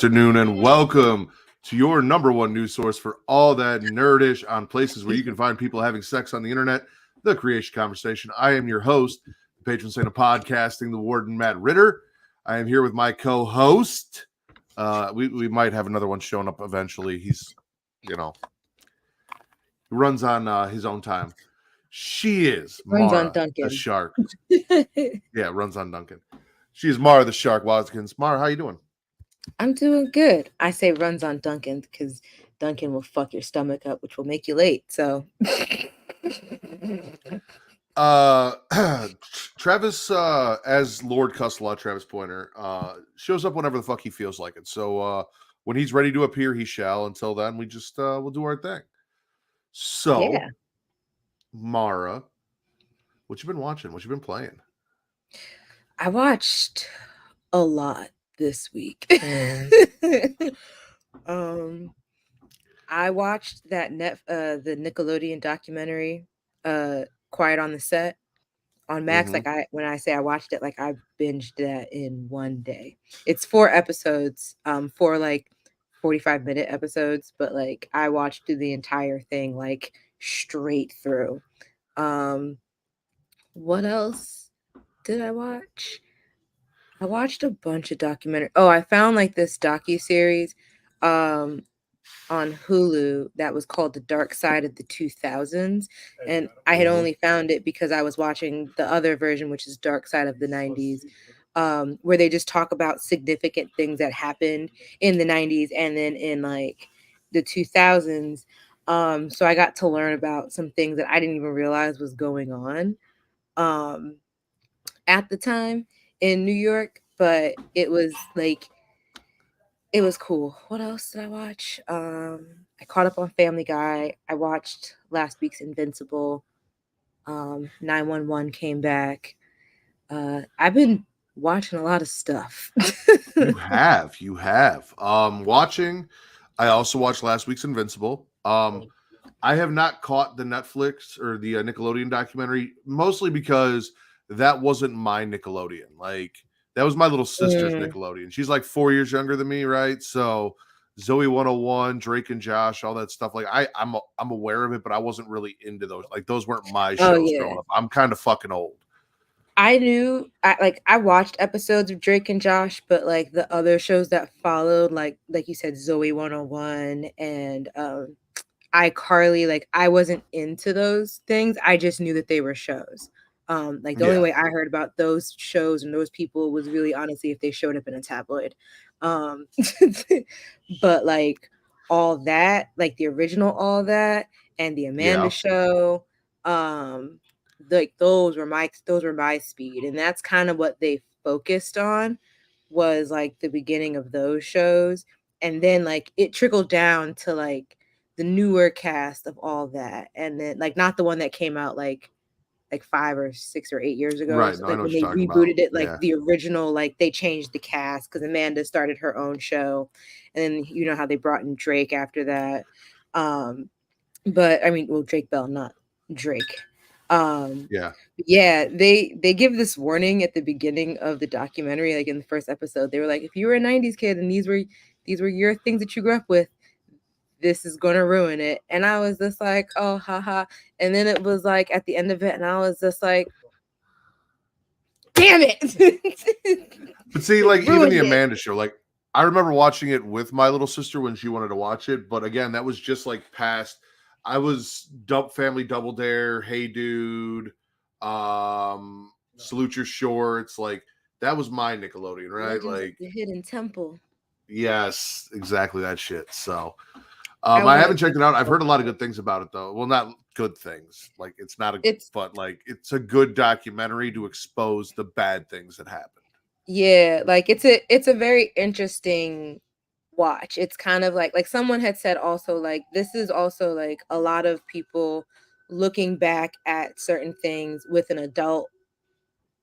afternoon, and welcome to your number one news source for all that nerdish on places where you can find people having sex on the internet, the Creatia Conversation. I am your host, the patron saint of podcasting, the warden Matt Ritter. I am here with my co-host. We might have another one showing up eventually. He's, he runs on his own time. She is Mara the Shark. Yeah, runs on Duncan. She is Mara the Shark Watkins. Mara, how you doing? I'm doing good. I say runs on Duncan because Duncan will fuck your stomach up, which will make you late. So Travis, as Lord Cusselaw, Travis Pointer, shows up whenever the fuck he feels like it. So when he's ready to appear, he shall. Until then, we just we'll do our thing. So yeah. Mara, what you been watching? What you been playing? I watched a lot this week. I watched that the Nickelodeon documentary, Quiet on the Set on Max. Mm-hmm. When I say I watched it, like I binged that in one day. It's 4 episodes, for like 45-minute episodes, but like I watched through the entire thing like straight through. What else did I watch? I watched a bunch of documentaries. Oh, I found like this docuseries on Hulu that was called The Dark Side of the 2000s. And I had only found it because I was watching the other version, which is Dark Side of the 90s, where they just talk about significant things that happened in the 90s and then in like the 2000s. So I got to learn about some things that I didn't even realize was going on at the time in New York, but it was cool. What else did I watch? I caught up on Family Guy. I watched last week's Invincible. 911 came back. I've been watching a lot of stuff. You have. Watching. I also watched last week's Invincible. I have not caught the Netflix or the Nickelodeon documentary, mostly because that wasn't my Nickelodeon. Like, that was my little sister's Nickelodeon. She's like 4 years younger than me, right? So Zoe 101, Drake and Josh, all that stuff. Like, I'm aware of it, but I wasn't really into those. Like, those weren't my shows growing up. I'm kind of fucking old. I watched episodes of Drake and Josh, but like the other shows that followed, like you said, Zoe 101 and iCarly, like I wasn't into those things. I just knew that they were shows. Like the only way I heard about those shows and those people was really honestly if they showed up in a tabloid. But like all that, like the original All That and the Amanda Show, like those were my speed, and that's kind of what they focused on was like the beginning of those shows, and then like it trickled down to like the newer cast of All That, and then like not the one that came out like 5 or 6 or 8 years ago, right? so, No, like I know when they rebooted it, like the original, like they changed the cast because Amanda started her own show, and then you know how they brought in Drake after that. But I mean, well, Drake Bell, not Drake. They give this warning at the beginning of the documentary, like in the first episode. They were like, if you were a 90s kid and these were your things that you grew up with, this is gonna ruin it. And I was just like, oh, haha. And then it was like at the end of it, and I was just like, damn it. But see, like even the Amanda Show, like I remember watching it with my little sister when she wanted to watch it, but again, that was just like past. I was Family Double Dare, Hey Dude, Salute Your Shorts, like that was my Nickelodeon, right? Like the Hidden Temple. Yes, exactly that shit. So I haven't checked it out. I've heard a lot of good things about it, though. Well, not good things. Like but like it's a good documentary to expose the bad things that happened. Yeah, like it's a very interesting watch. It's kind of like someone had said also, like this is also like a lot of people looking back at certain things with an adult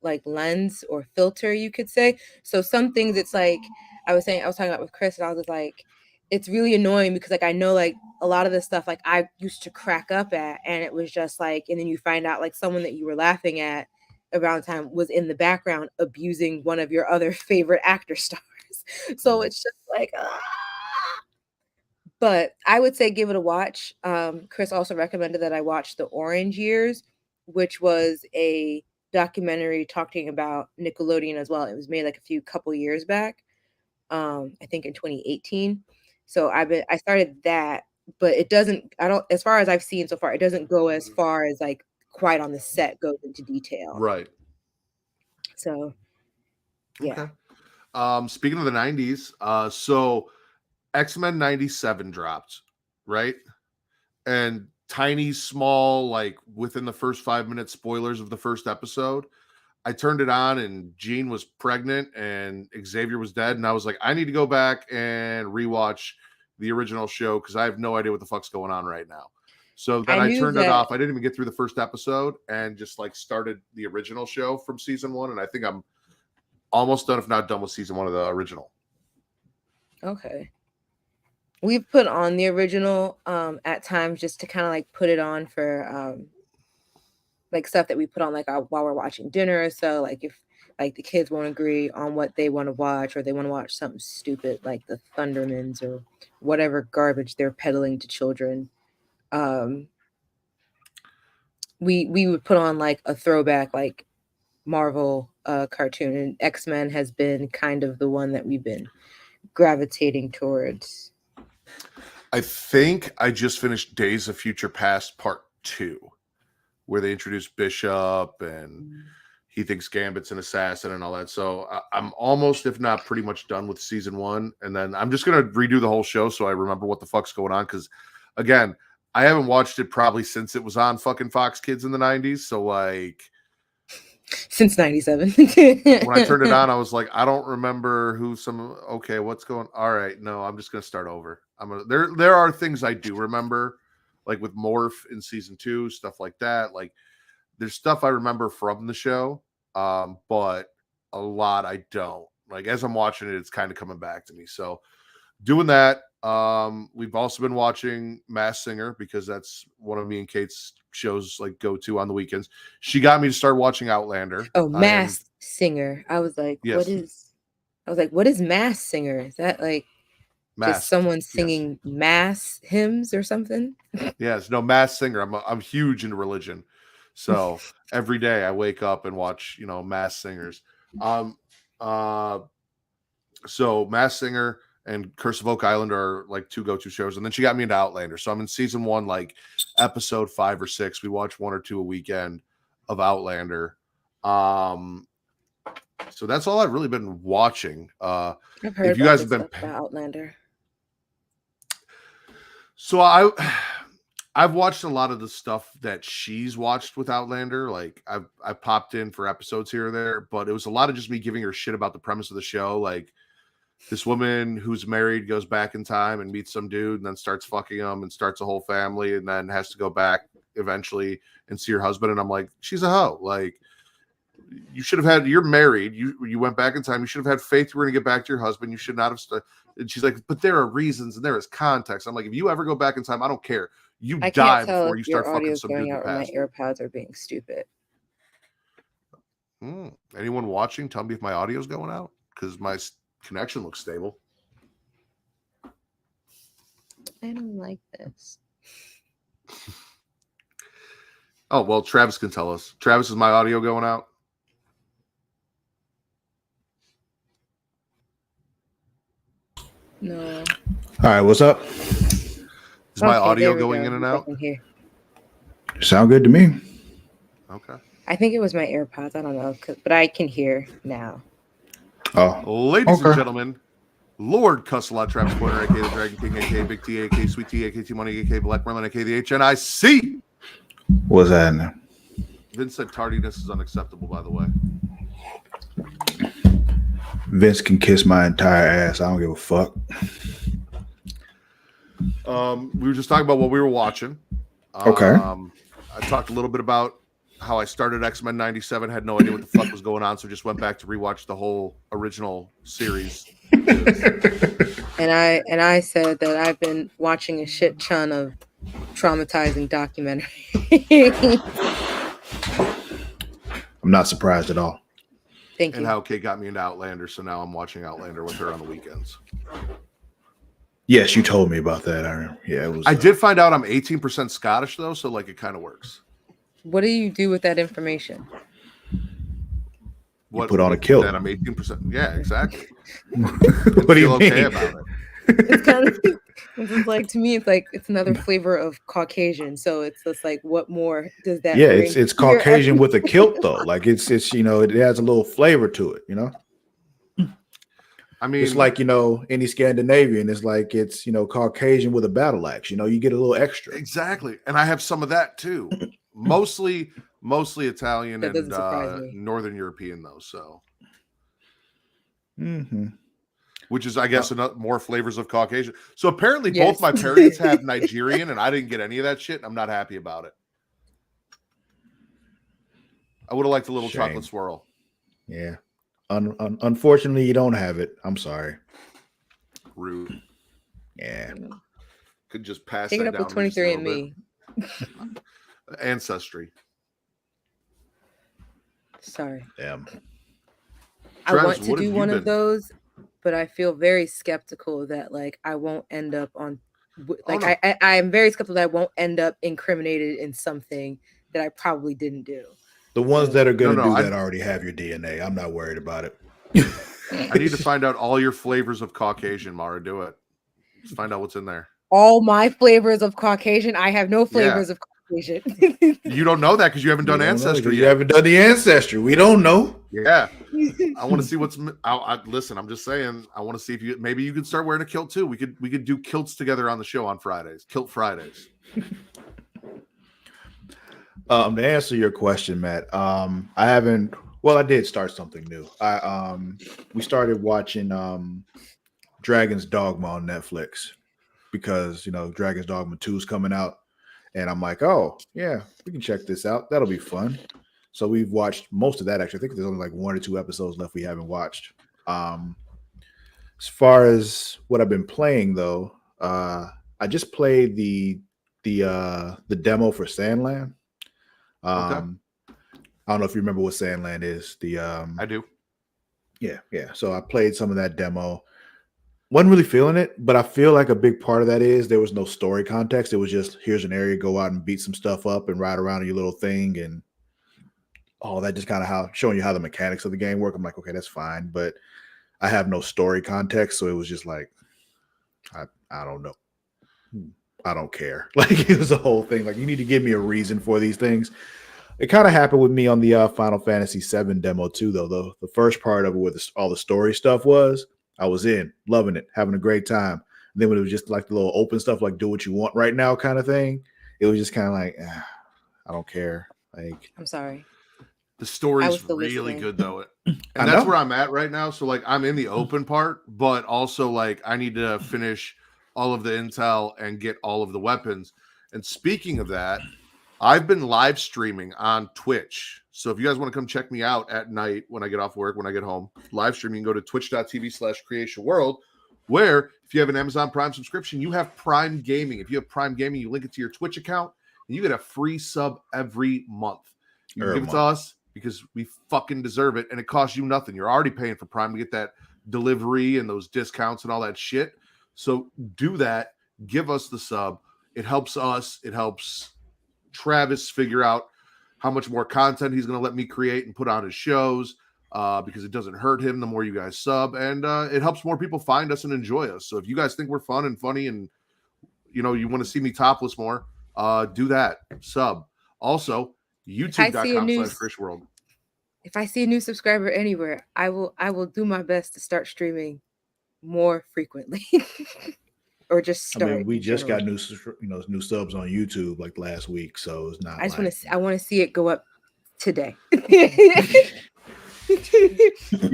like lens or filter, you could say. So some things it's like I was talking about with Chris, and I was like, it's really annoying because like I know like a lot of this stuff like I used to crack up at, and it was just like, and then you find out like someone that you were laughing at around the time was in the background abusing one of your other favorite actor stars. So it's just like, But I would say give it a watch. Chris also recommended that I watch The Orange Years, which was a documentary talking about Nickelodeon as well. It was made like a couple years back. I think in 2018. So I started that, but it doesn't, I don't, as far as I've seen so far, it doesn't go as far as like quite on the set goes into detail. Right. So yeah. Okay. Speaking of the 90s, so X-Men 97 dropped, right? And tiny, small, like within the first 5 minutes spoilers of the first episode. I turned it on and Jean was pregnant and Xavier was dead. And I was like, I need to go back and rewatch the original show because I have no idea what the fuck's going on right now. So then I turned it off. I didn't even get through the first episode and just like started the original show from season 1. And I think I'm almost done, if not done, with season 1 of the original. Okay. We've put on the original at times just to kind of like put it on for like stuff that we put on like while we're watching dinner. So like if like the kids won't agree on what they want to watch, or they want to watch something stupid like the Thundermans or whatever garbage they're peddling to children, we would put on like a throwback like Marvel cartoon, and X-Men has been kind of the one that we've been gravitating towards. I think I just finished Days of Future Past Part 2, where they introduced Bishop and he thinks Gambit's an assassin and all that. So I'm almost, if not pretty much done with season 1. And then I'm just going to redo the whole show so I remember what the fuck's going on. Because, again, I haven't watched it probably since it was on fucking Fox Kids in the 90s. So, like... Since 97. When I turned it on, I was like, I don't remember okay, what's going... All right, no, I'm just going to start over. There are things I do remember, like with Morph in season 2, stuff like that. Like, there's stuff I remember from the show, but a lot I don't. Like, as I'm watching it, it's kind of coming back to me. So, doing that. We've also been watching Masked Singer because that's one of me and Kate's shows like go to on the weekends. She got me to start watching Outlander. Oh, Masked Singer. I was like, yes. what is Masked Singer? Is that like just someone singing mass hymns or something? Yes, no, Masked Singer. I'm huge into religion. So every day I wake up and watch, Masked Singers. So Masked Singer and Curse of Oak Island are like 2 go-to shows. And then she got me into Outlander. So I'm in season 1, like episode 5 or 6. We watch 1 or 2 a weekend of Outlander. So that's all I've really been watching. I've heard if you guys have been about Outlander. So I've watched a lot of the stuff that she's watched with Outlander. Like I popped in for episodes here or there, but it was a lot of just me giving her shit about the premise of the show. Like, this woman who's married goes back in time and meets some dude and then starts fucking him and starts a whole family and then has to go back eventually and see her husband. And I'm like, she's a hoe. Like, you're married. You went back in time. You should have had faith you were going to get back to your husband. You should not have. And she's like, but there are reasons and there is context. I'm like, if you ever go back in time, I don't care. You die before you start fucking some dude in the past. My AirPods are being stupid. Anyone watching, tell me if my audio's going out, because my connection looks stable. I don't like this. Oh, well, Travis can tell us. Travis, is my audio going out? No. All right, what's up? Is my audio going in and out? Sound good to me. Okay. I think it was my AirPods. I don't know, but I can hear now. Oh, ladies and gentlemen, Lord Cusselot, Travis Pointer, aka the Dragon King, aka Big T, aka Sweet T, aka T Money, aka Black Merlin, aka the HNIC. What's that now? Vince said tardiness is unacceptable, by the way. Vince can kiss my entire ass. I don't give a fuck. We were just talking about what we were watching. Okay. I talked a little bit about how I started X-Men 97, had no idea what the fuck was going on, so just went back to rewatch the whole original series. And I said that I've been watching a shit ton of traumatizing documentaries. I'm not surprised at all. Thank and you. how Kate got me into Outlander. So now I'm watching Outlander with her on the weekends. Yes, you told me about that. I remember. Yeah, it was. I did find out I'm 18% Scottish though, so like it kind of works. What do you do with that information? You put on a kilt. That I'm 18%. Yeah, exactly. What do you mean? Okay about it. It's kind of it's just like, to me, it's like it's another flavor of Caucasian. So it's just like, what more does that? Yeah, bring it's to your Caucasian with a kilt though. Like it's it has a little flavor to it. I mean, It's like any Scandinavian. It's like it's Caucasian with a battle axe. You get a little extra. exactly, and I have some of that too. mostly Italian That doesn't surprise and me. Northern European though. So, Mm-hmm. which is, I guess, more flavors of Caucasian. So apparently, Yes. both my parents have Nigerian, and I didn't get any of that shit. And I'm not happy about it. I would have liked a little Shame. chocolate swirl. Yeah. Unfortunately, you don't have it. I'm sorry. Rude. Yeah. Could just pass Take it that up down with just a little 23andMe. bit. Ancestry. Sorry. Damn. I Travis, want to what have do you one been- of those, but I feel very skeptical that like I won't end up on like no. I am very skeptical that I won't end up incriminated in something that I probably didn't do. The ones that are going to No, do that already have your DNA. I'm not worried about it. I need to find out all your flavors of Caucasian, Mara. Do it. Let's find out what's in there. All my flavors of Caucasian. I have no flavors of Caucasian. You don't know that because you haven't done Ancestry You yet. haven't done the Ancestry. We don't know. Yeah. I want to see what's. Listen, I'm just saying. I want to see if maybe you could start wearing a kilt too. We could do kilts together on the show on Fridays. Kilt Fridays. To answer your question, Matt, I haven't. Well, I did start something new. We started watching Dragon's Dogma on Netflix because Dragon's Dogma 2 is coming out, and I'm like, oh yeah, we can check this out. That'll be fun. So we've watched most of that. Actually, I think there's only like 1 or 2 episodes left we haven't watched. As far as what I've been playing though, I just played the demo for Sandland. Okay. I don't know if you remember what Sandland is. I do. Yeah. So I played some of that demo. Wasn't really feeling it, but I feel like a big part of that is there was no story context. It was just, here's an area, go out and beat some stuff up and ride around in your little thing, and all that, just kind of showing you how the mechanics of the game work. I'm like, okay, that's fine, but I have no story context, so it was just like, I don't know. I don't care. Like, it was a whole thing. Like, you need to give me a reason for these things. It kind of happened with me on the Final Fantasy VII demo too, though. The first part of it, where all the story stuff was, I was in, loving it, having a great time. And then when it was just like the little open stuff, like do what you want right now kind of thing, it was just kind of like, I don't care. Like, I'm sorry. The story's was still really listening. good though. I And that's know. where I'm at right now. So like I'm in the open part, but also like I need to finish all of the intel and get all of the weapons. And speaking of that, I've been live streaming on Twitch. So if you guys want to come check me out at night when I get off work, when I get home, live stream, you can go to twitch.tv/Creatia World, where if you have an Amazon Prime subscription, you have Prime Gaming. If you have Prime Gaming, you link it to your Twitch account and you get a free sub every month. You can give it to us because we fucking deserve it, and it costs you nothing. You're already paying for Prime to get that delivery and those discounts and all that shit. So do that. Give us the sub. It helps us. It helps Travis figure out how much more content he's going to let me create and put on his shows, because it doesn't hurt him the more you guys sub, and it helps more people find us and enjoy us. So if you guys think we're fun and funny and you want to see me topless more, do that. Sub. Also, youtube.com/CreatiaWorld. If I see a new subscriber anywhere, I will do my best to start streaming more frequently. Or just start. I mean, we just got new subs on YouTube like last week, so it's not. I want to see it go up today. You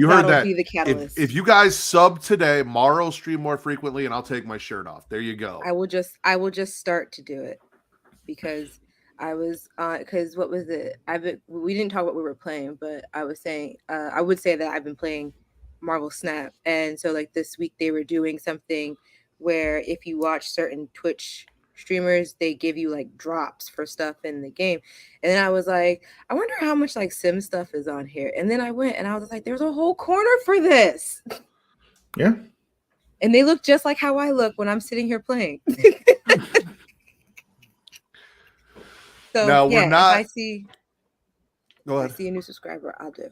heard that. Be the catalyst. If you guys sub today, Mara will stream more frequently, and I'll take my shirt off. There you go. I will just start to do it, because I was because what was it? We didn't talk about what we were playing, but I was saying I would say that I've been playing Marvel Snap, and so like this week they were doing something where if you watch certain Twitch streamers, they give you like drops for stuff in the game. And then I was like, I wonder how much like sim stuff is on here. And then I went and I was like, there's a whole corner for this. Yeah. And they look just like how I look when I'm sitting here playing. So Now, yeah, we're not. if I see Go I ahead. see a new subscriber, I'll do.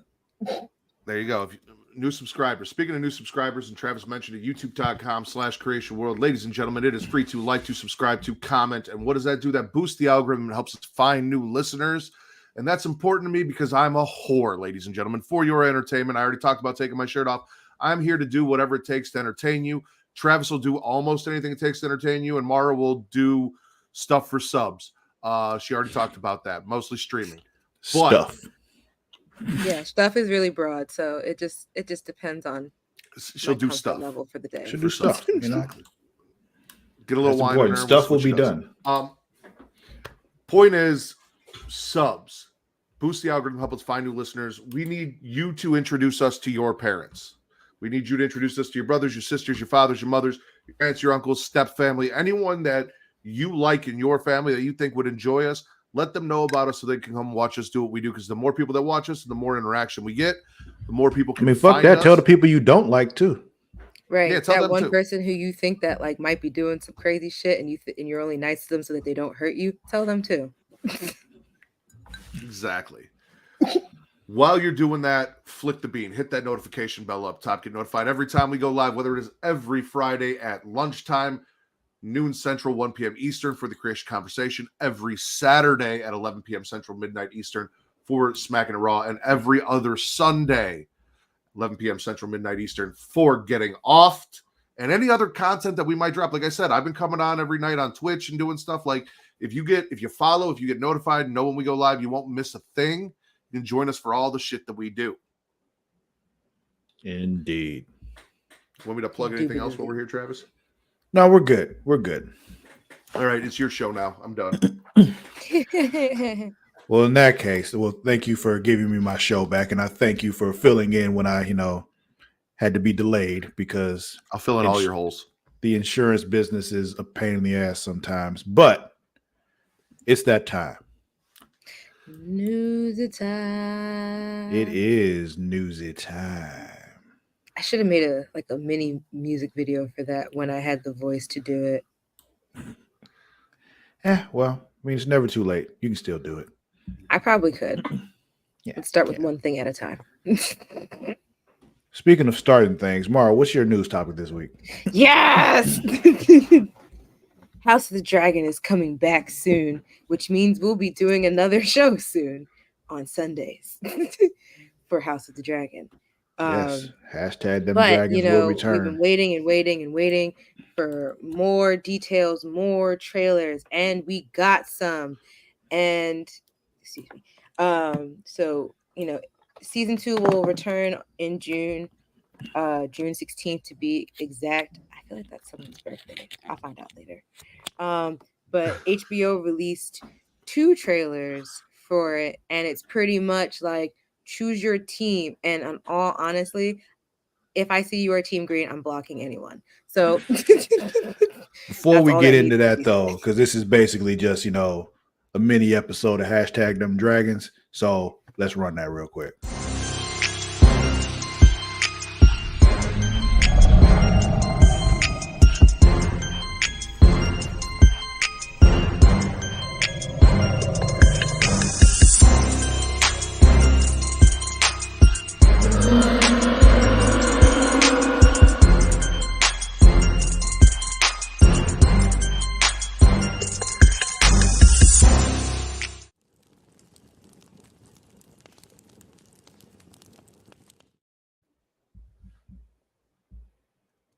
There you go. New subscribers. Speaking of new subscribers, and Travis mentioned it, youtube.com/Creatia World. Ladies and gentlemen, it is free to like, to subscribe, to comment. And what does that do? That boosts the algorithm and helps us find new listeners. And that's important to me because I'm a whore, ladies and gentlemen, for your entertainment. I already talked about taking my shirt off. I'm here to do whatever it takes to entertain you. Travis will do almost anything it takes to entertain you, and Mara will do stuff for subs. She already talked about that, mostly streaming. Stuff. Yeah, stuff is really broad, so it just depends on She'll my do comfort stuff. level for the day. She'll do stuff. You know, Get a little that's wine in important. her. Stuff will We'll see be what she does. done. Point is, subs boost the algorithm, help us find new listeners. We need you to introduce us to your parents. We need you to introduce us to your brothers, your sisters, your fathers, your mothers, your aunts, your uncles, step family, anyone that you like in your family that you think would enjoy us. Let them know about us so they can come watch us do what we do. Because the more people that watch us, the more interaction we get, the more people I can mean, fuck find that. us. Tell the people you don't like too. Right. Yeah, tell that them one too. person who you think that like might be doing some crazy shit and and you're only nice to them so that they don't hurt you. Tell them too. Exactly. While you're doing that, flick the bean, hit that notification bell up top, get notified every time we go live, whether it is every Friday at lunchtime, noon Central, 1 p.m. Eastern for the Creatia Conversation, every Saturday at 11 p.m. Central, midnight Eastern for Smacking It Raw, and every other Sunday, 11 p.m. Central, midnight Eastern for Getting Offed, and any other content that we might drop. Like I said, I've been coming on every night on Twitch and doing stuff. Like if you get notified and know when we go live, you won't miss a thing. You can join us for all the shit that we do. Indeed. Want me to plug anything else while we're here, Travis? No, we're good. We're good. All right, it's your show now. I'm done. Well, in that case, thank you for giving me my show back, and I thank you for filling in when I, had to be delayed because I'll fill in all your holes. The insurance business is a pain in the ass sometimes, but it's that time. Newsy time. It is newsy time. I should have made a mini music video for that when I had the voice to do it. Well, I mean, it's never too late. You can still do it. I probably could. Yeah. Let's start with one thing at a time. Speaking of starting things, Mara, what's your news topic this week? Yes! House of the Dragon is coming back soon, which means we'll be doing another show soon on Sundays for House of the Dragon. Yes. Hashtag them but, dragons will return. We've been waiting for more details, more trailers, and we got some. And excuse me. So, season 2 will return in June, June 16th to be exact. I feel like that's someone's birthday. I'll find out later. But HBO released 2 trailers for it, and it's pretty much like choose your team. And on all honestly, if I see you are Team Green, I'm blocking anyone. So before we get into that though, because this is basically just a mini episode of hashtag them dragons. So let's run that real quick.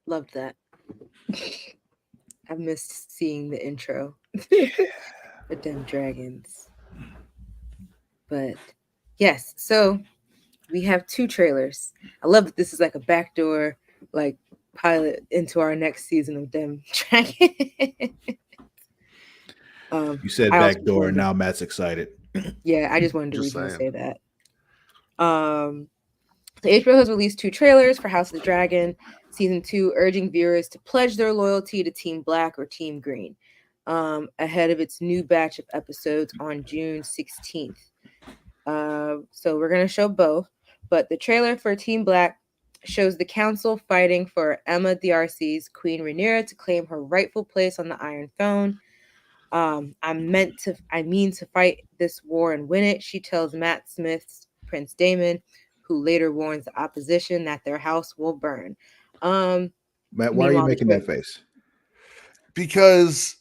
Loved that. I missed seeing the intro. With them dragons. But yes, so we have 2 trailers. I love that this is like a backdoor pilot into our next season of them dragons. You said backdoor, and now Matt's excited. Yeah, I just wanted to say that. So HBO has released 2 trailers for House of the Dragon Season 2, urging viewers to pledge their loyalty to Team Black or Team Green. ahead of its new batch of episodes on June 16th. So we're going to show both, but the trailer for Team Black shows the council fighting for Emma D'Arcy's Queen Rhaenyra to claim her rightful place on the Iron Throne. I mean to fight this war and win it, she tells Matt Smith's Prince Daemon, who later warns the opposition that their house will burn. Matt, why are you making that face? Because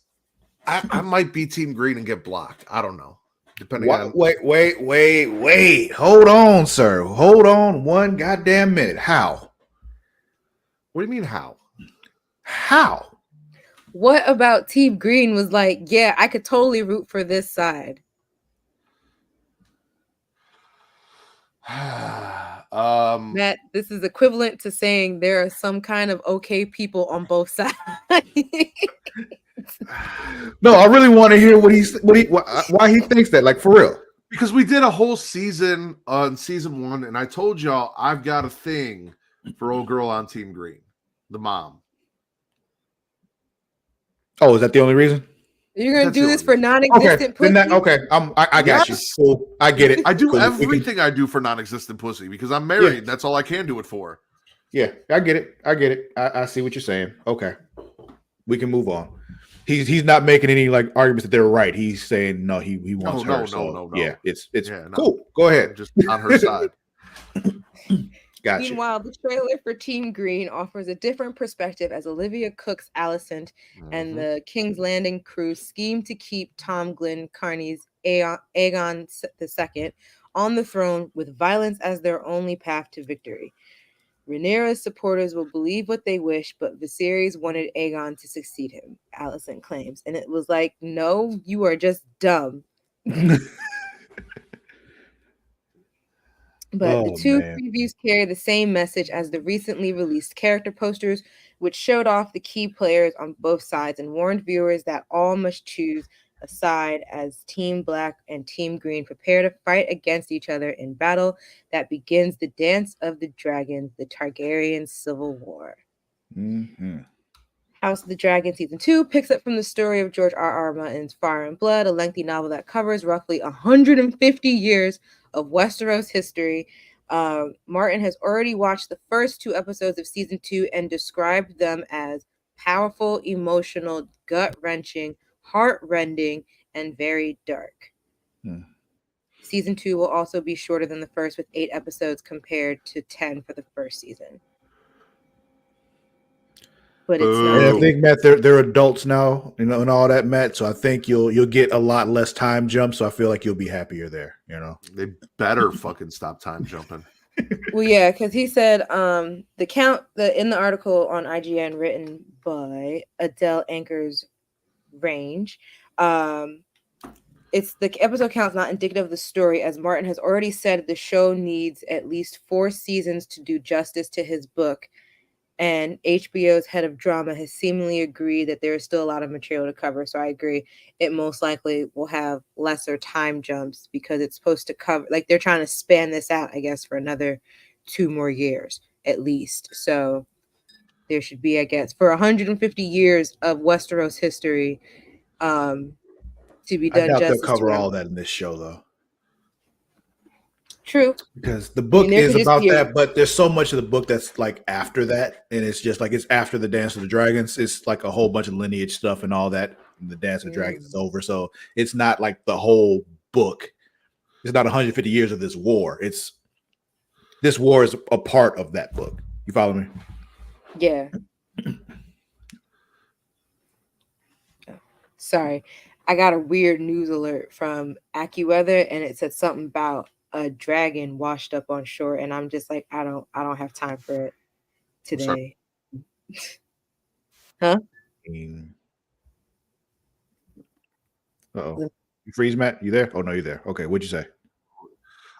I might be Team Green and get blocked. I don't know. Depending on Wait. Hold on, sir. Hold on one goddamn minute. How? What do you mean how? How? What about Team Green was like, yeah, I could totally root for this side? Matt, this is equivalent to saying there are some kind of okay people on both sides. No, I really want to hear why he thinks that, like, for real. Because we did a whole season on season 1, and I told y'all I've got a thing for old girl on Team Green, the mom. Oh, is that the only reason? You're gonna do this for non-existent pussy? I got you. Cool. I get it. I do everything I do for non-existent pussy because I'm married. Yeah. That's all I can do it for. Yeah, I get it. I see what you're saying. Okay, we can move on. He's not making any like arguments that they're right. He's saying no. He wants her. No. Yeah, it's cool. Go ahead. Just on her side. Gotcha. Meanwhile, the trailer for Team Green offers a different perspective as Olivia Cook's Alicent and the King's Landing crew scheme to keep Tom Glyn Carney's Aegon II on the throne with violence as their only path to victory. Rhaenyra's supporters will believe what they wish, but Viserys wanted Aegon to succeed him, Alicent claims. And it was like, no, you are just dumb. But the two previews carry the same message as the recently released character posters, which showed off the key players on both sides and warned viewers that all must choose a side as Team Black and Team Green prepare to fight against each other in battle that begins the Dance of the Dragons, the Targaryen Civil War. Mm-hmm. House of the Dragon Season 2 picks up from the story of George R.R. Martin's Fire and Blood, a lengthy novel that covers roughly 150 years of Westeros history. Martin has already watched the first 2 episodes of Season 2 and described them as powerful, emotional, gut-wrenching, heart-rending, and very dark. Season 2 will also be shorter than the first, with 8 episodes compared to 10 for the first season. But it's not. I think, Matt, they're adults now, and all that, Matt. So I think you'll get a lot less time jump. So I feel like you'll be happier there. They better fucking stop time jumping. Well, yeah, because he said in the article on IGN written by Adele Anchor's Range, it's the episode count's not indicative of the story, as Martin has already said the show needs at least 4 seasons to do justice to his book. And HBO's head of drama has seemingly agreed that there is still a lot of material to cover. So I agree. It most likely will have lesser time jumps because it's supposed to cover, like they're trying to span this out, I guess, for another 2 more years at least. So there should be, I guess, for 150 years of Westeros history to be done. I doubt justice they'll cover to all that in this show, though. True. Because the book is about that, but there's so much of the book that's like after that, and it's just like it's after the Dance of the Dragons. It's like a whole bunch of lineage stuff and all that. And the Dance of the Dragons is over, so it's not like the whole book. It's not 150 years of this war. This war is a part of that book. You follow me? Yeah. Sorry, I got a weird news alert from AccuWeather, and it said something about a dragon washed up on shore, and I'm just like, I don't have time for it today. Huh? Uh-oh. You freeze, Matt? You there? Oh no, you're there. Okay, what'd you say?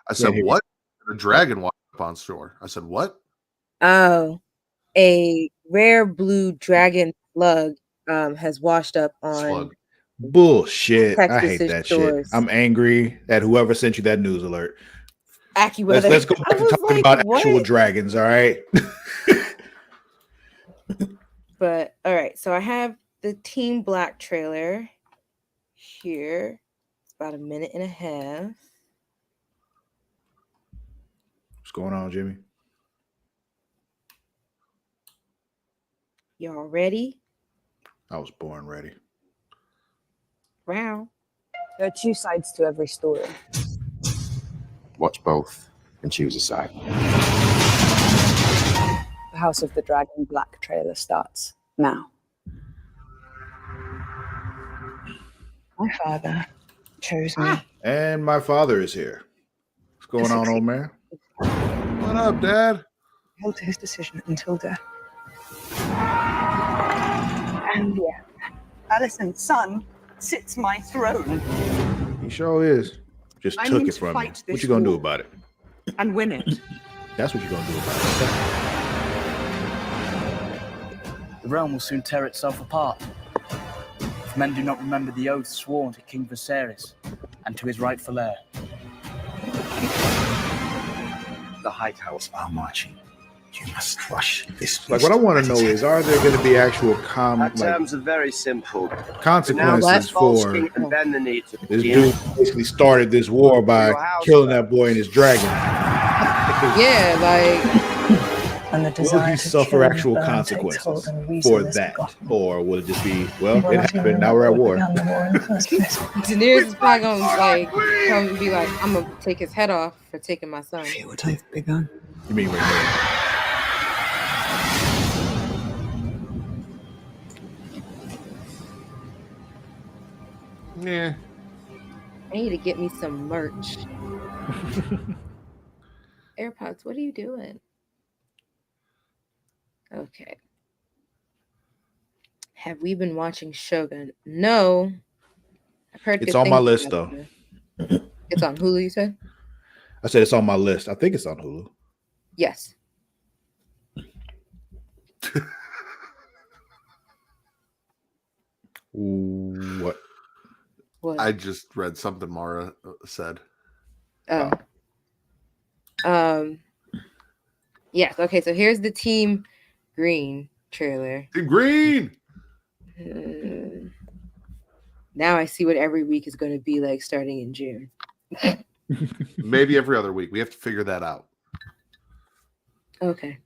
I said, what? A dragon washed up on shore. I said, what? Oh, a rare blue dragon slug has washed up on Slug. Bullshit. I hate Texas's that shores. shit. I'm angry at whoever sent you that news alert. AccuWeather. Let's go back to talking about actual dragons, all right? But all right, so I have the Team Black trailer here. It's about a minute and a half. What's going on, Jimmy? Y'all ready? I was born ready. Wow. There are two sides to every story. Watch both and choose a side. The House of the Dragon Black trailer starts now. My father chose me. And my father is here. What's going on, old man? What up, Dad? Held to his decision until death. And yeah, Alicent's son sits my throne. He sure is. Just I took mean it to from me. fight What this you gonna do war. about it? And win it. That's what you're gonna do about it. The realm will soon tear itself apart. If men do not remember the oath sworn to King Viserys and to his rightful heir. The High Towers are marching. You must crush this. Like, what I want to know is, are there going to be actual Our terms are very simple. consequences false for king and bend the knee to this the dude basically started this war by killing that boy and his dragon? Yeah, like And the Will desire he to suffer kill and actual burn takes consequences hold and reason for is that? forgotten. Or will it just be, well, People it not even happened, now we're at remember war? what began the war in the first place. Daenerys is probably gonna like come and be like, I'm gonna take his head off for taking my son. Feel what I've begun. You mean Renee? Yeah. I need to get me some merch. AirPods, what are you doing? Okay. Have we been watching Shogun? No. I've heard It's good on my things list, about though. it. It's on Hulu, you said? I said it's on my list. I think it's on Hulu. Yes. What? What? I just read something Mara said. Oh. Yes. Okay. So here's the Team Green trailer. Team Green. Now I see what every week is going to be like starting in June. Maybe every other week. We have to figure that out. Okay.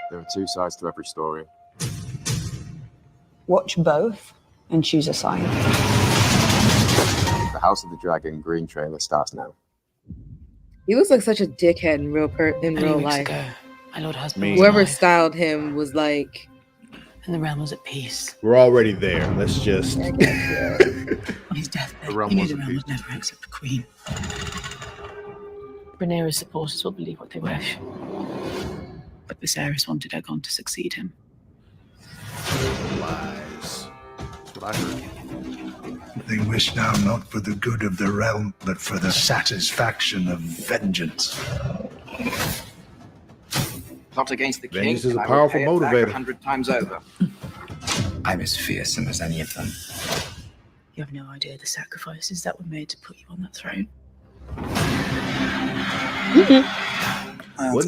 There are two sides to every story. Watch both and choose a side. The House of the Dragon Green trailer starts now. He looks like such a dickhead in real life. My lord husband Me. was Whoever alive, styled him was like, and the realm was at peace. We're already there. Let's just. On his deathbed, The realm he knew was the at realm peace. would never accept a queen. Rhaenyra's supporters will believe what they wish. But Viserys wanted Aegon to succeed him. Lies. That's what I heard. They wish now not for the good of the realm, but for the satisfaction of vengeance. Plot against the king. Vengeance is a and I will powerful pay it back motivator. 100 times over. I'm as fearsome as any of them. You have no idea the sacrifices that were made to put you on that throne.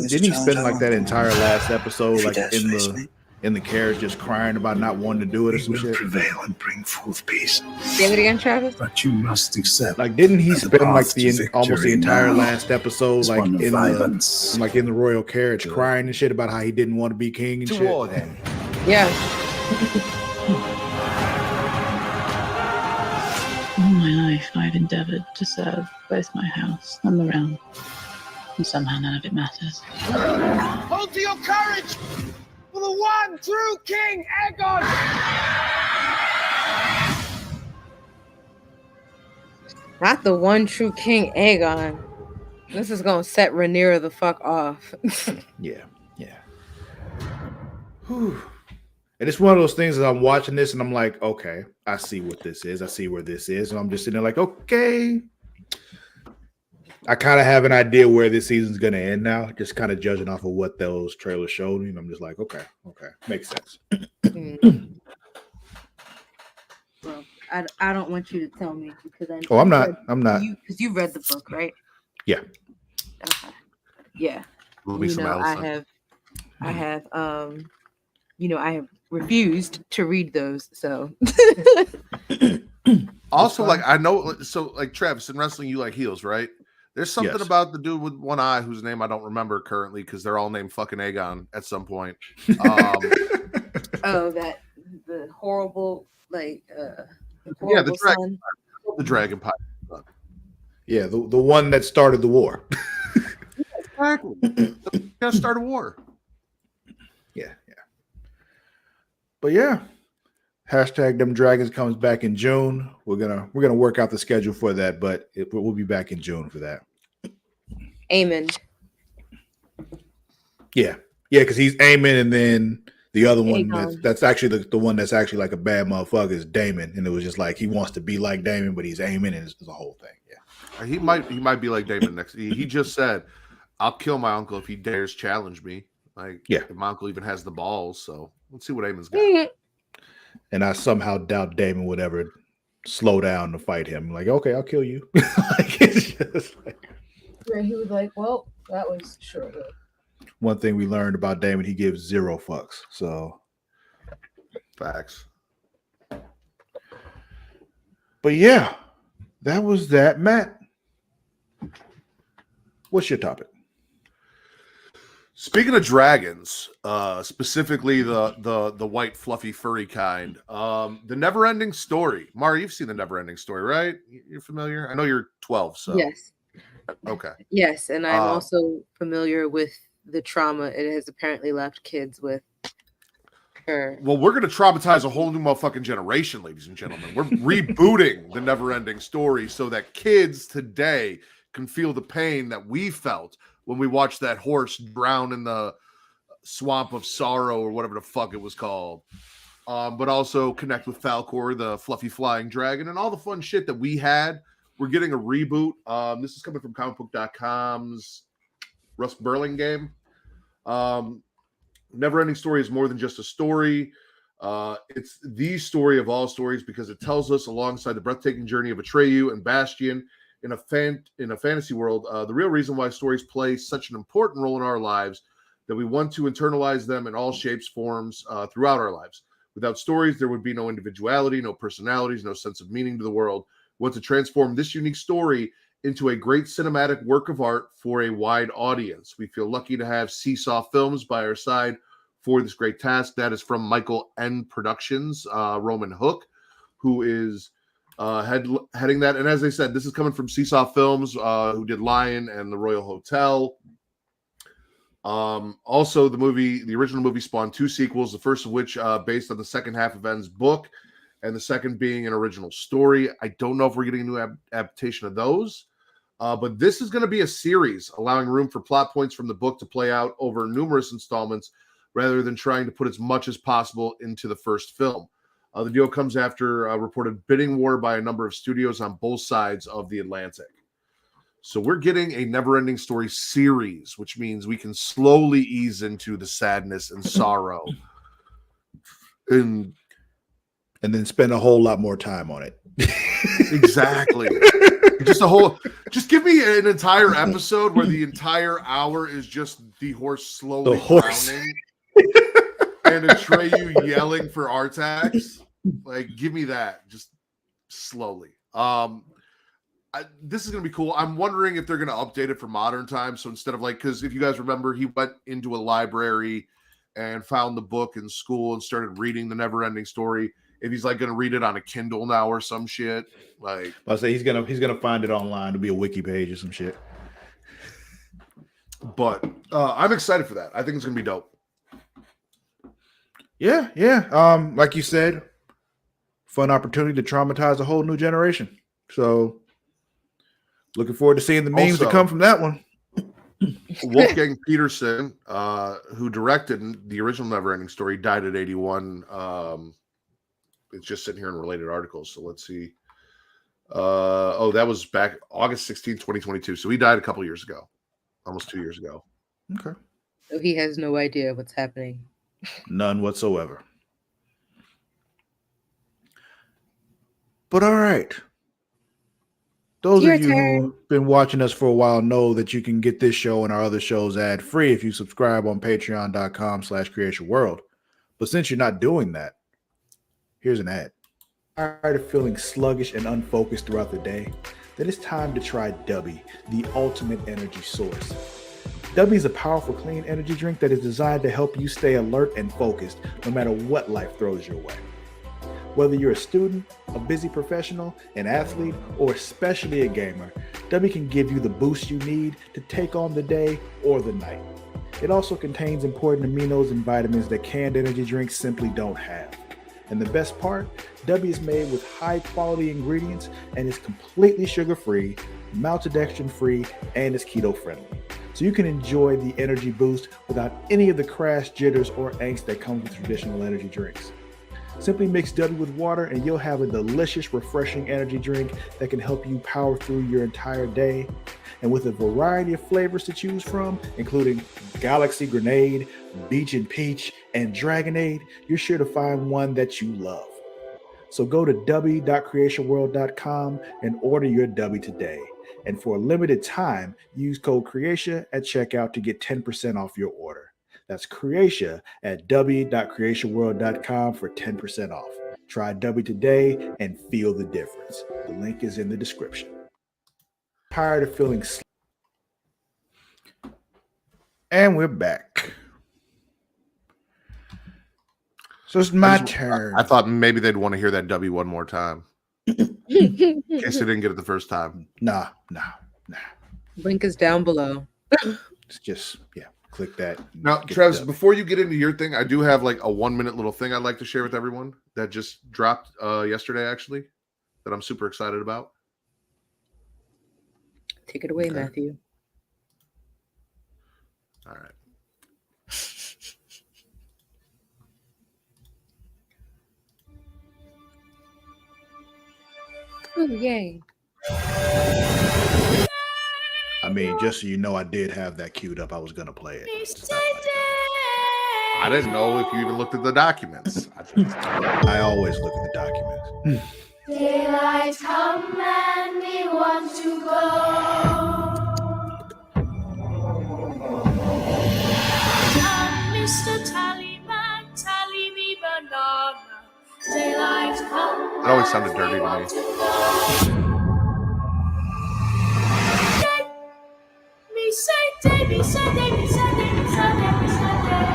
Didn't he spend like that entire last episode, If he like does face me, in the carriage, just crying about not wanting to do it or we some will shit? prevail and bring forth peace. say it again, Travis? But you must accept. Like, didn't he that the spend like path to almost the victory entire now last episode, is like one of in violence. the royal carriage, crying and shit about how he didn't want to be king and To shit? war then. Yeah. All my life, I've endeavored to serve both my house and the realm. And somehow none of it matters. Hold to your courage for the one true King Aegon! Not the one true King Aegon. This is gonna set Rhaenyra the fuck off. Yeah. Whew. And it's one of those things that I'm watching this and I'm like, okay, I see what this is. I see where this is. And I'm just sitting there like, okay. I kind of have an idea where this season's going to end now, just kind of judging off of what those trailers showed me. And I'm just like, okay, makes sense. Well, I don't want you to tell me because I. Oh, I'm not. Because you read the book, right? Yeah. Okay. Yeah. Love me some Allison. I have I have refused to read those. So Also, like I know, so like Travis in wrestling, you like heels, right? There's something Yes. about the dude with one eye whose name I don't remember currently because they're all named fucking Aegon at some point. Oh, that the horrible like Yeah, horrible son. the Dragon Pie. Yeah, the one that started the war. Exactly. Gonna start a war. Yeah. But yeah, hashtag them dragons comes back in June. We're gonna work out the schedule for that, but we'll be back in June for that. Amen. Yeah, because he's Aemon, and then the other one Aegon. that's actually the one that's actually like a bad motherfucker is Daemon, and it was just like he wants to be like Daemon, but he's Aemon, and it's a whole thing. Yeah, He might be like Damon next. He just said, "I'll kill my uncle if he dares challenge me." Like, yeah, if my uncle even has the balls. So let's see what Aemon's got. And I somehow doubt Daemon would ever slow down to fight him. Like, okay, I'll kill you. Like, it's just like, Where he was like, well, that was short. One thing we learned about Daemon, he gives 0 fucks. So facts. But yeah, that was that. Matt, what's your topic? Speaking of dragons, specifically the white fluffy furry kind, the Never-Ending Story. Mara, you've seen the Never-Ending Story, right? You're familiar? I know you're 12, so Yes. Okay. Yes, and I'm also familiar with the trauma it has apparently left kids with her. Well, we're going to traumatize a whole new motherfucking generation, ladies and gentlemen. We're rebooting the Never-Ending Story so that kids today can feel the pain that we felt when we watched that horse drown in the swamp of sorrow or whatever the fuck it was called. But also connect with Falcor, the fluffy flying dragon, and all the fun shit that we had. We're getting a reboot. This is coming from comicbook.com's Russ Burlingame. Never-Ending Story is more than just a story. It's the story of all stories because it tells us, alongside the breathtaking journey of Atreyu and Bastian in a fantasy world, the real reason why stories play such an important role in our lives, that we want to internalize them in all shapes, forms throughout our lives. Without stories, there would be no individuality, no personalities, no sense of meaning to the world. We want to transform this unique story into a great cinematic work of art for a wide audience. We feel lucky to have Seesaw Films by our side for this great task. That is from Michael N. Productions, Roman Hook, who is heading that. And as I said, this is coming from Seesaw Films, who did Lion and The Royal Hotel. Also, the original movie spawned 2 sequels, the first of which based on the second half of N's book, and the second being an original story. I don't know if we're getting a new adaptation of those. But this is going to be a series, allowing room for plot points from the book to play out over numerous installments rather than trying to put as much as possible into the first film. The deal comes after a reported bidding war by a number of studios on both sides of the Atlantic. So we're getting a Never-Ending Story series, which means we can slowly ease into the sadness and sorrow. And then spend a whole lot more time on it. Exactly. Just give me an entire episode where the entire hour is just the horse slowly drowning and Atreyu yelling for Artax. Like, give me that just slowly. This is going to be cool. I'm wondering if they're going to update it for modern times. So instead of because if you guys remember, he went into a library and found the book in school and started reading the Never-Ending Story. If he's going to read it on a Kindle now or some shit, I say he's gonna find it online. It'll be a wiki page or some shit. But I'm excited for that. I think it's gonna be dope. Yeah. Like you said, fun opportunity to traumatize a whole new generation. So, looking forward to seeing the memes that come from that one. Wolfgang Peterson, who directed the original Never-Ending Story, died at 81. It's just sitting here in related articles. So let's see. That was back August 16, 2022. So he died a couple years ago, almost 2 years ago. Okay. So he has no idea what's happening. None whatsoever. But all right. Those of you who've been watching us for a while know that you can get this show and our other shows ad-free if you subscribe on patreon.com/creationworld. But since you're not doing that, here's an ad. Tired of feeling sluggish and unfocused throughout the day? Then it's time to try Dubby, the ultimate energy source. Dubby is a powerful, clean energy drink that is designed to help you stay alert and focused no matter what life throws your way. Whether you're a student, a busy professional, an athlete, or especially a gamer, Dubby can give you the boost you need to take on the day or the night. It also contains important aminos and vitamins that canned energy drinks simply don't have. And the best part, Dubby is made with high quality ingredients and is completely sugar-free, maltodextrin-free, and is keto-friendly. So you can enjoy the energy boost without any of the crash, jitters, or angst that comes with traditional energy drinks. Simply mix Dubby with water and you'll have a delicious, refreshing energy drink that can help you power through your entire day. And with a variety of flavors to choose from, including Galaxy Grenade, Beach and Peach, and Dragonade, you're sure to find one that you love. So go to dubby.creationworld.com and order your Dubby today. And for a limited time, use code Creatia at checkout to get 10% off your order. That's Creatia at dubby.creationworld.com for 10% off. Try Dubby today and feel the difference. The link is in the description. Tired of feeling and we're back. So it's my turn. I thought maybe they'd want to hear that W one more time. In case they didn't get it the first time. Nah. Link is down below. It's just, click that. Now, Travis, before you get into your thing, I do have like a 1 minute little thing I'd like to share with everyone that just dropped yesterday, actually, that I'm super excited about. Take it away, Matthew. All right. Oh, yay. I mean, just so you know, I did have that queued up. I was going to play it. I didn't know if you even looked at the documents. I always look at the documents. Daylight come and we want to go. Mr. Tallyman, tally me banana. Daylight come. It always sounded dirty to me. Me say day, me say day, me say day, me say day, me say day.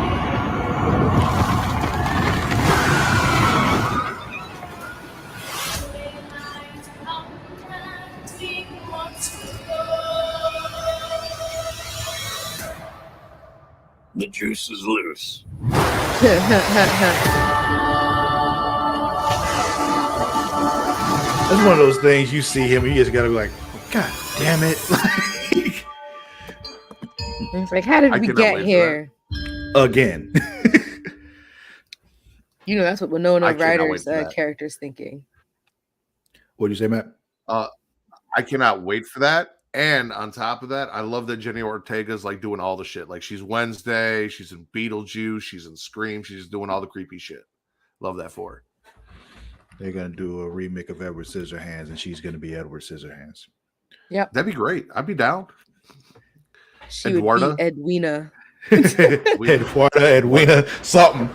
Daylight come and we want to go. The juice is loose. That's one of those things you see him, and you just gotta be like, God damn it. It's like, how did we get here? Again. You know, that's what Winona Ryder's character's thinking. What did you say, Matt? I cannot wait for that. And on top of that, I love that Jenny Ortega's like doing all the shit. Like she's Wednesday, she's in Beetlejuice, she's in Scream, she's doing all the creepy shit. Love that for her. They're gonna do a remake of Edward Scissorhands, and she's gonna be Edward Scissorhands. Yep, that'd be great. I'd be down. She would be Edwina. Edwina, something.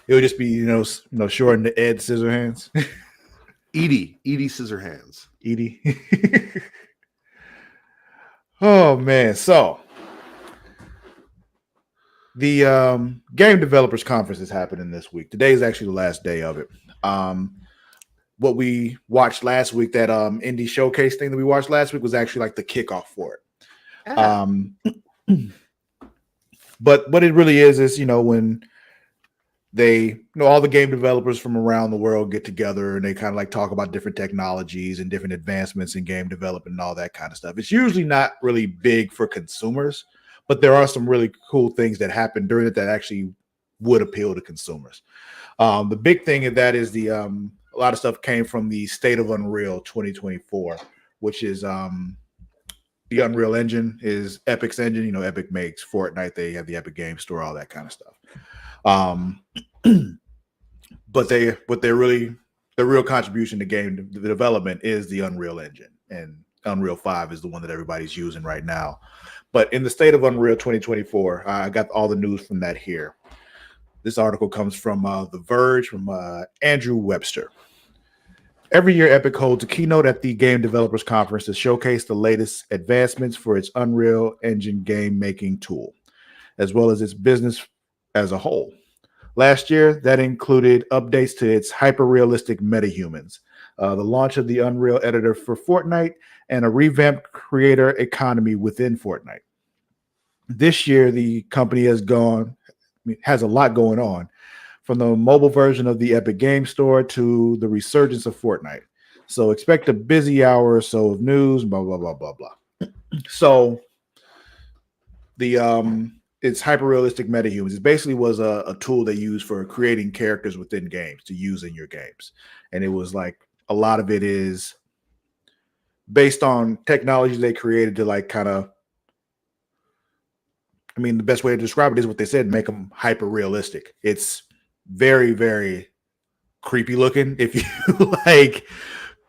It would just be, you know, shortened to Ed Scissorhands. Edie Scissorhands. Edie. Oh man, so the Game Developers Conference is happening this week. Today is actually the last day of it. What we watched last week, that indie showcase thing that we watched last week, was actually like the kickoff for it. But what it really is, you know, when they, you know, all the game developers from around the world get together and they kind of like talk about different technologies and different advancements in game development and all that kind of stuff. It's usually not really big for consumers, but there are some really cool things that happen during it that actually would appeal to consumers. The big thing of that is a lot of stuff came from the State of Unreal 2024, which is the Unreal Engine is Epic's engine. You know, Epic makes Fortnite. They have the Epic Game Store, all that kind of stuff. But their real contribution to game development is the Unreal Engine, and Unreal 5 is the one that everybody's using right now. But in the State of Unreal 2024, I got all the news from that here. This article comes from The Verge from Andrew Webster. Every year, Epic holds a keynote at the Game Developers Conference to showcase the latest advancements for its Unreal Engine game-making tool, as well as its business as a whole. Last year, that included updates to its hyper-realistic metahumans, the launch of the Unreal Editor for Fortnite, and a revamped creator economy within Fortnite. This year, the company has a lot going on, from the mobile version of the Epic Game Store to the resurgence of Fortnite. So expect a busy hour or so of news, blah, blah, blah, blah, blah. So it's hyper-realistic metahumans. It basically was a tool they used for creating characters within games to use in your games. And it was like a lot of it is based on technology they created to like kind of, I mean, the best way to describe it is what they said, make them hyper-realistic. It's very, very creepy looking. If you like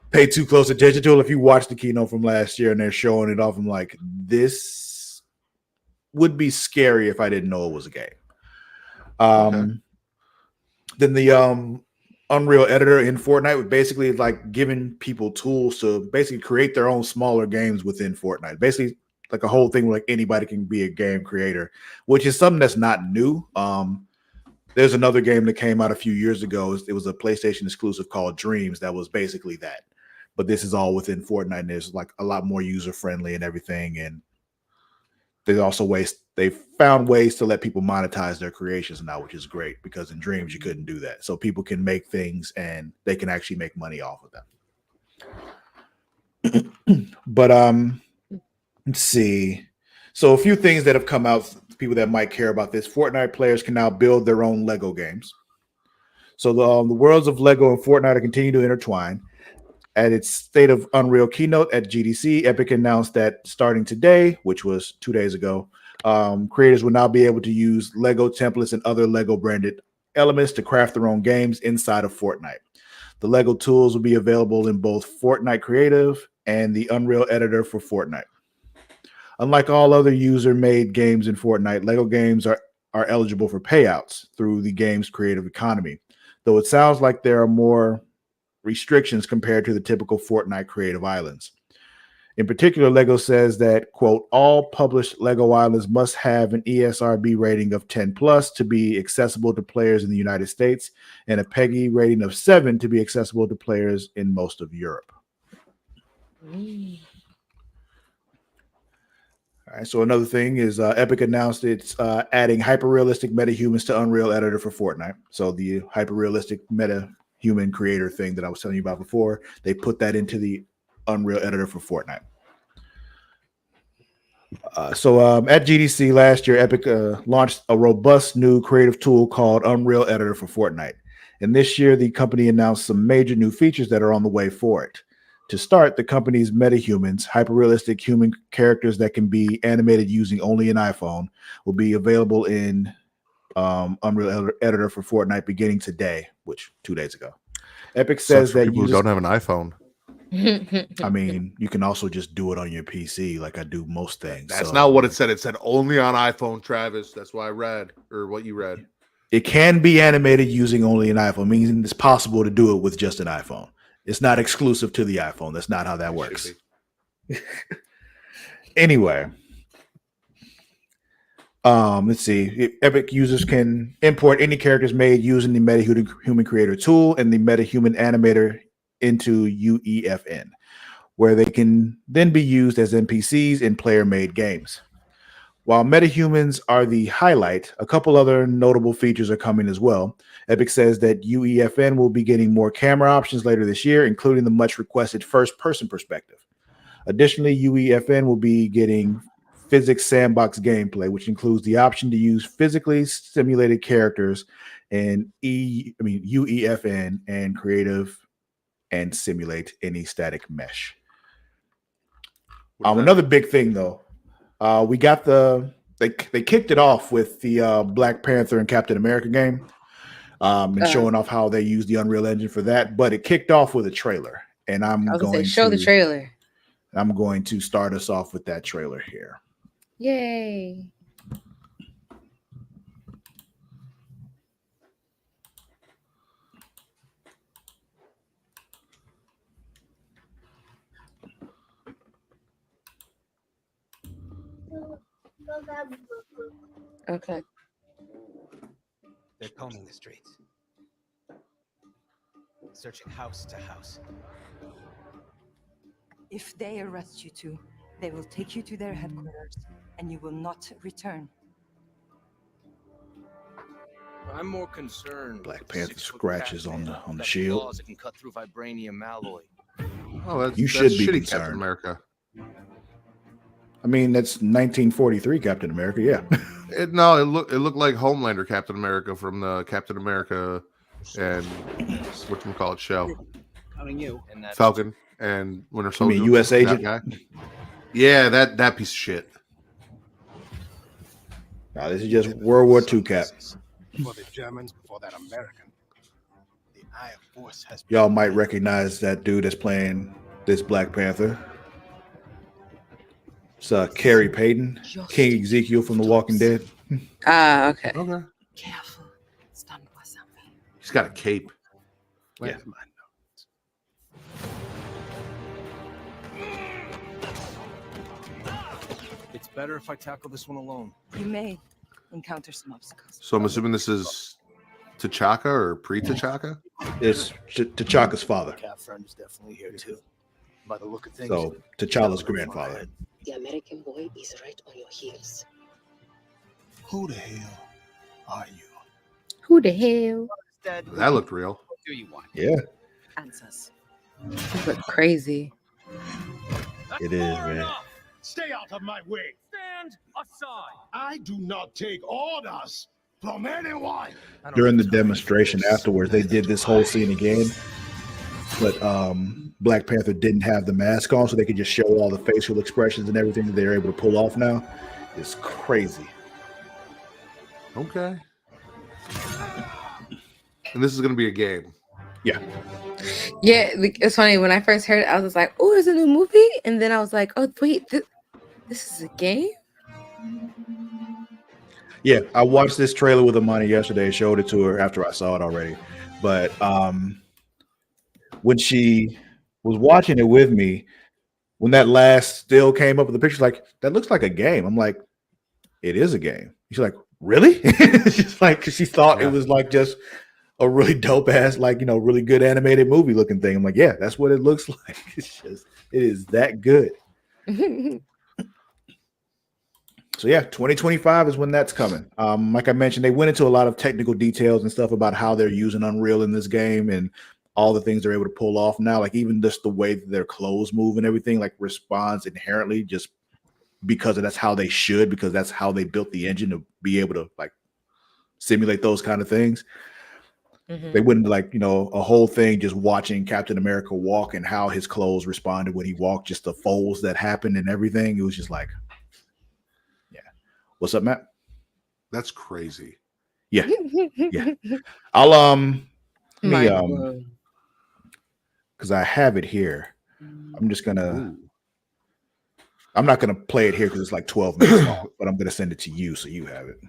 pay too close attention to it, if you watch the keynote from last year and they're showing it off, I'm like, this would be scary if I didn't know it was a game. Okay. Then the Unreal Editor in Fortnite was basically like giving people tools to basically create their own smaller games within Fortnite. Basically, like a whole thing where like anybody can be a game creator, which is something that's not new. There's another game that came out a few years ago. It was a PlayStation exclusive called Dreams that was basically that. But this is all within Fortnite, and there's like a lot more user friendly and everything. And there's also they found ways to let people monetize their creations now, which is great, because in Dreams you couldn't do that. So people can make things and they can actually make money off of them. But let's see. So a few things that have come out, people that might care about this. Fortnite players can now build their own Lego games. So the worlds of Lego and Fortnite are continuing to intertwine. At its State of Unreal keynote at GDC, Epic announced that starting today, which was 2 days ago, creators will now be able to use Lego templates and other Lego branded elements to craft their own games inside of Fortnite. The Lego tools will be available in both Fortnite Creative and the Unreal Editor for Fortnite. Unlike all other user-made games in Fortnite, Lego games are eligible for payouts through the game's creative economy, though it sounds like there are more restrictions compared to the typical Fortnite creative islands. In particular, Lego says that, quote, all published Lego islands must have an ESRB rating of 10 plus to be accessible to players in the United States, and a PEGI rating of 7 to be accessible to players in most of Europe. All right, so another thing is Epic announced it's adding hyper-realistic metahumans to Unreal Editor for Fortnite. So the hyper-realistic metahuman creator thing that I was telling you about before, they put that into the Unreal Editor for Fortnite. So at GDC last year, Epic launched a robust new creative tool called Unreal Editor for Fortnite. And this year, the company announced some major new features that are on the way for it. To start, the company's metahumans, hyper-realistic human characters that can be animated using only an iPhone, will be available in Unreal Editor for Fortnite beginning today, which 2 days ago. Epic says that people who don't have an iPhone. I mean, you can also just do it on your PC, like I do most things. That's not what it said. It said only on iPhone, Travis. That's why I read, or what you read. It can be animated using only an iPhone, meaning it's possible to do it with just an iPhone. It's not exclusive to the iPhone. That's not how that works. Anyway, let's see. Epic users can import any characters made using the MetaHuman Creator tool and the MetaHuman Animator into UEFN, where they can then be used as NPCs in player-made games. While metahumans are the highlight, a couple other notable features are coming as well. Epic says that UEFN will be getting more camera options later this year, including the much requested first-person perspective. Additionally, UEFN will be getting physics sandbox gameplay, which includes the option to use physically simulated characters in UEFN and creative and simulate any static mesh. Another big thing, though. We got they kicked it off with the Black Panther and Captain America game, and showing off how they use the Unreal Engine for that. But it kicked off with a trailer, and I'm going to show the trailer. I'm going to start us off with that trailer here. Yay! Okay. They're combing the streets, searching house to house. If they arrest you two, they will take you to their headquarters, and you will not return. I'm more concerned. Black with Panther 6-foot scratches on Batman the that shield. claws that can cut through vibranium alloy. Oh, that's You that's should be shitty, concerned. Captain America. I mean, that's 1943 Captain America. Yeah. It looked like Homelander Captain America from the Captain America and whatchamacallit show. Counting you. And that Falcon and Winter You Soldier. mean U.S. that Agent? guy. Yeah, that piece of shit. Nah, this is just World War II Cap. For the Germans before that American. The Eye of Force has Y'all might recognize that dude that's playing this Black Panther. It's Carrie Payton, King Ezekiel from The Walking Dead. Okay. Okay. Careful. Stand by something. He's got a cape. Yeah. it's better if I tackle this one alone. You may encounter some obstacles. So I'm assuming this is T'Chaka or pre-T'Chaka? It's T'Chaka's father. Cat friend is definitely here too. By the look of things. So T'Challa's grandfather. The American boy is right on your heels. Who the hell are you? Who the hell? That looked real. What do you want? Yeah, Answers. You look crazy. it is, man. Stay out of my way. Stand aside. I do not take orders from anyone. During the demonstration afterwards, they did this whole scene again, but Black Panther didn't have the mask on, so they could just show all the facial expressions and everything that they're able to pull off now. It's crazy. Okay. And this is going to be a game. Yeah. Yeah, it's funny. When I first heard it, I was like, oh, it's a new movie. And then I was like, oh, wait, this is a game? Yeah, I watched this trailer with Amani yesterday, showed it to her after I saw it already. But when she was watching it with me, when that last still came up with the picture, like, that looks like a game. I'm like, it is a game. She's like, really? She's like, 'cause she thought it was like just a really dope ass, like, you know, really good animated movie looking thing. I'm like, yeah, that's what it looks like. It's just, it is that good. So yeah, 2025 is when that's coming. Like I mentioned, they went into a lot of technical details and stuff about how they're using Unreal in this game and all the things they're able to pull off now. Like even just the way that their clothes move and everything, like responds inherently just because that's how they should, because that's how they built the engine to be able to like simulate those kind of things. They went into like, you know, a whole thing just watching Captain America walk and how his clothes responded when he walked, just the folds that happened and everything. It was just like, yeah. What's up, Matt? That's crazy. Yeah. Yeah. I'll because I have it here. I'm just gonna I'm not gonna play it here because it's like 12 minutes long, but I'm gonna send it to you so you have it.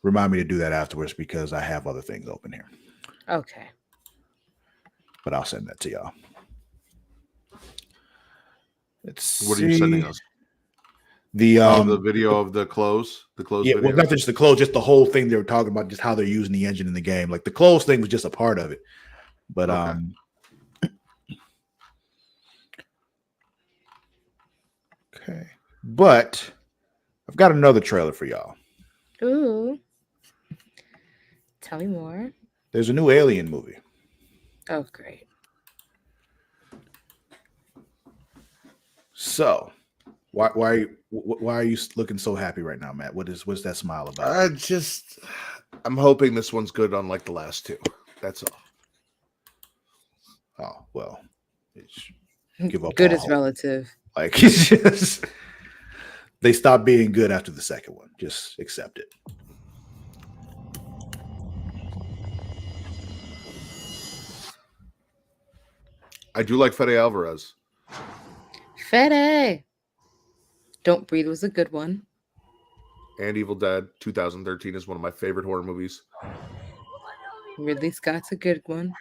Remind me to do that afterwards because I have other things open here. Okay. But I'll send that to y'all. What are you sending us? The video of the clothes. The clothes. Yeah, video? well, not just the clothes, just the whole thing they were talking about, just how they're using the engine in the game. Like the clothes thing was just a part of it. But okay. But I've got another trailer for y'all. Ooh. Tell me more. There's a new Alien movie. Oh, great. So, why are you looking so happy right now, Matt? What's that smile about? I'm hoping this one's good, unlike the last two. That's all. Oh well, give up. Good is relative. Like it's just they stopped being good after the second one. Just accept it. I do like Fede Alvarez. Fede. Don't Breathe was a good one. And Evil Dead 2013 is one of my favorite horror movies. Ridley Scott's a good one.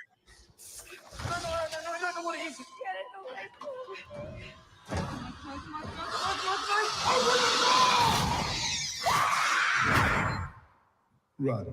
Run.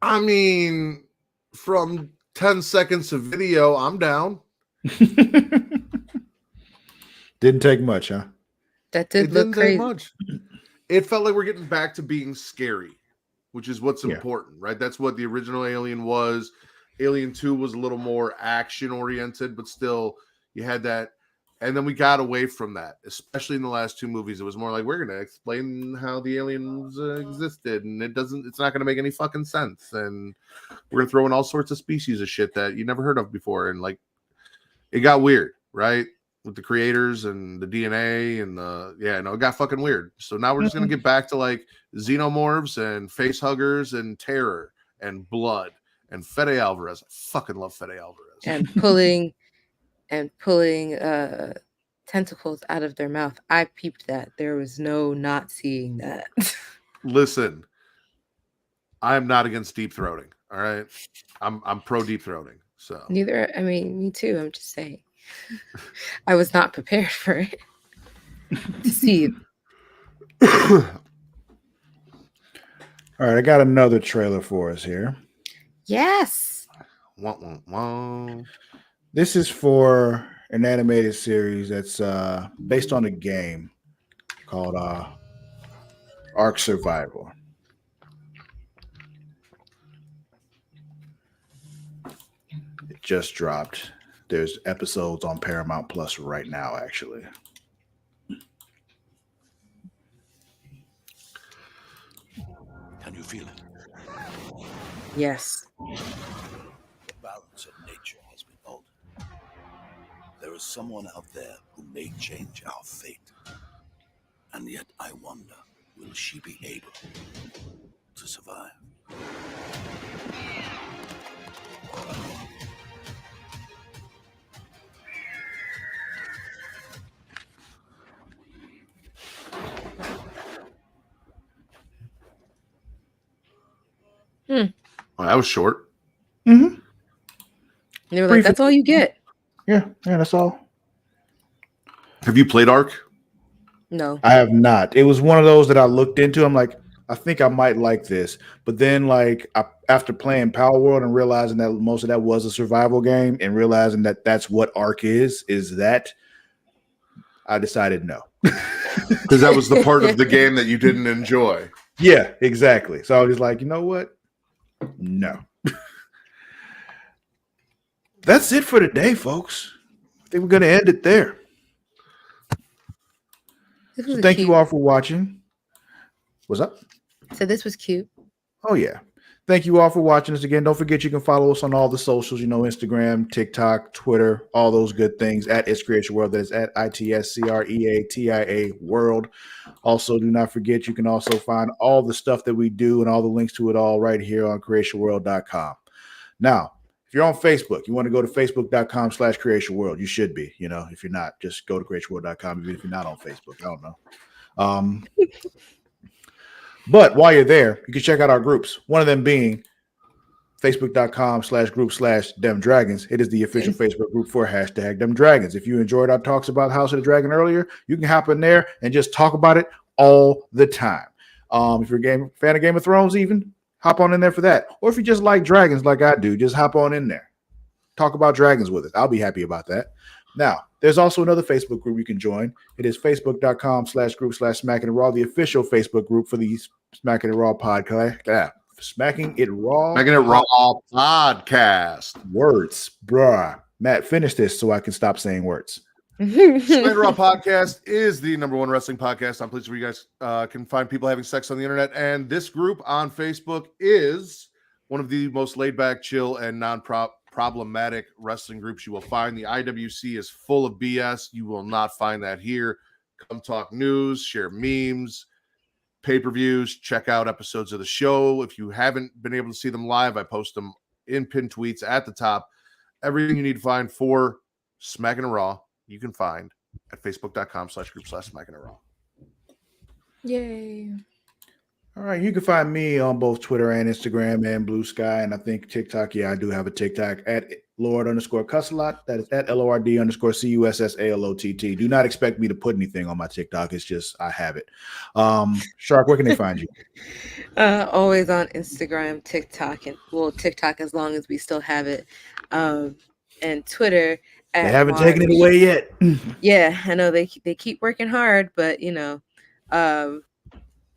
I mean, from 10 seconds of video, I'm down. Didn't take much, huh? That did It look didn't crazy. take much. It felt like we're getting back to being scary, which is what's Yeah. important, right? That's what the original Alien was. Alien 2 was a little more action oriented, but still you had that. And then we got away from that, especially in the last two movies. It was more like, we're going to explain how the aliens existed, and it's not going to make any fucking sense. And we're going to throw in all sorts of species of shit that you never heard of before. And like, it got weird, right? With the creators and the DNA and it got fucking weird. So now we're just going to get back to like xenomorphs and face huggers and terror and blood and Fede Alvarez. I fucking love Fede Alvarez. And pulling tentacles out of their mouth. I peeped that. There was no not seeing that. Listen, I'm not against deep throating. All right. I'm pro deep throating. So Me too. I'm just saying. I was not prepared for it. To see. All right, I got another trailer for us here. Yes. This is for an animated series that's based on a game called Ark Survival. It just dropped. There's episodes on Paramount Plus right now, actually. Can you feel it? Yes. The balance of nature has been altered. There is someone out there who may change our fate. And yet I wonder, will she be able to survive? Oh, that was short. Mm-hmm. They were like, that's all you get. Yeah, that's all. Have you played Ark? No. I have not. It was one of those that I looked into. I'm like, I think I might like this. But then, after playing Power World and realizing that most of that was a survival game and realizing that that's what Ark is that, I decided no. Because that was the part of the game that you didn't enjoy. Yeah, exactly. So I was like, you know what? No. That's it for today, folks. I think we're going to end it there. So thank you all for watching. What's up? So this was cute. Oh, yeah. Thank you all for watching us again. Don't forget you can follow us on all the socials, Instagram, TikTok, Twitter, all those good things at It's Creatia World. That is at ITSCREATIA World. Also, do not forget you can also find all the stuff that we do and all the links to it all right here on creatiaworld.com. Now, if you're on Facebook, you want to go to facebook.com/Creatia World. You should be, if you're not, just go to creatiaworld.com, even if you're not on Facebook. I don't know. But while you're there, you can check out our groups. One of them being facebook.com/group/DemDragons. It is the official Facebook group for #DemDragons. If you enjoyed our talks about House of the Dragon earlier, you can hop in there and just talk about it all the time. If you're a fan of Game of Thrones, even hop on in there for that. Or if you just like dragons like I do, just hop on in there. Talk about dragons with us. I'll be happy about that. Now, there's also another Facebook group you can join. It is facebook.com/group/Smacking It Raw, the official Facebook group for the Smacking It Raw podcast. Smacking It Raw podcast. Words, bruh. Matt, finish this so I can stop saying words. Smacking It Raw podcast is the #1 wrestling podcast on places where you guys can find people having sex on the internet. And this group on Facebook is one of the most laid back, chill, and non-problematic wrestling groups you will find. The IWC is full of BS. You will not find that here. Come talk news, share memes, pay-per-views, check out episodes of the show. If you haven't been able to see them live, I post them in pinned tweets at the top. Everything you need to find for Smacking It Raw, you can find at facebook.com/group/SmackingItRaw. Yay. All right, you can find me on both Twitter and Instagram and Blue Sky, and I think TikTok. Yeah, I do have a TikTok at Lord_Cussalot. That is at LORD_CUSSALOTT. Do not expect me to put anything on my TikTok. It's just I have it. Shark, where can they find you? Always on Instagram, TikTok, and TikTok as long as we still have it, and Twitter. They haven't taken it away yet. Yeah, I know they keep working hard, but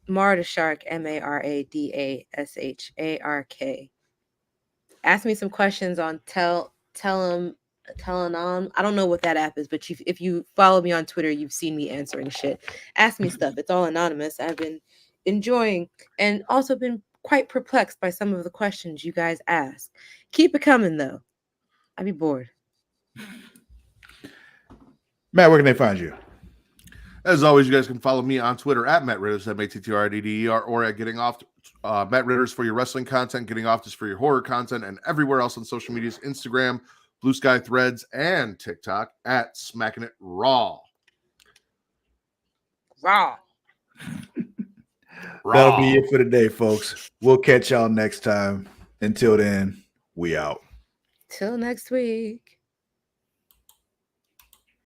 Maradashark, MARADASHARK. Ask me some questions on Telenom. I don't know what that app is, but if you follow me on Twitter, you've seen me answering shit. Ask me stuff. It's all anonymous. I've been enjoying and also been quite perplexed by some of the questions you guys ask. Keep it coming, though. I'd be bored. Matt, where can they find you? As always, you guys can follow me on Twitter at Matt Ridders, MATTRDDER, or at Getting Off. Matt Ridders for your wrestling content, Getting Off is for your horror content, and everywhere else on social medias, Instagram, Blue Sky Threads, and TikTok at Smacking It Raw. Raw. That'll be it for today, folks. We'll catch y'all next time. Until then, we out. Till next week.